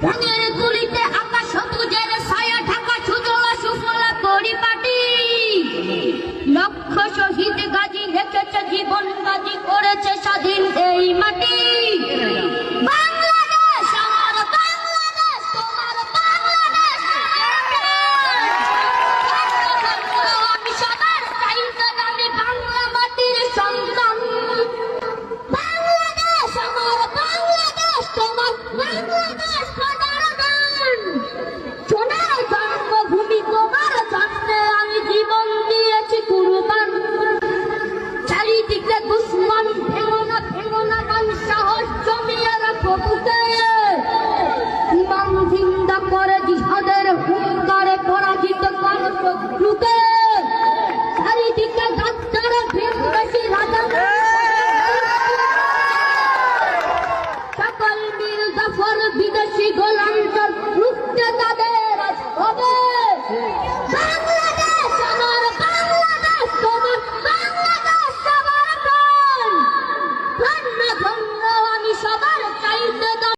রঙের তুলিতে আকাশ সবুজের ছায়া ঢাকা সুজলা সুফলা পরিপাটি। লক্ষ শহীদ গাজী রেখেছে জীবন বাজি, করেছে স্বাধীন এই মাটি। বাংলাদেশ আমার বাংলাদেশ, তোমার বাংলাদেশ। আমি সবার চাইতে আমি বাংলা মাটির সন্তান। বাংলাদেশ আমার বাংলাদেশ, তোমার বাংলাদেশ সবার গান। সোনার জন্মভূমি তোমার জন্মে আমি জীবন দিয়েছি কুরবান। চারিদিকে দুশ্মন, ভেঙো না গান, সাহস জমিয়ে রাখো বুকে। ইমান জিন্দা করে জিহাদের হুঙ্কারে পরাজিত করো শত্রুকে। চারিদিকে গাদ্দার ভিনদেশী রাজা, সকল মীর জাফর বিদেশি গোলাম রুখতে তাদের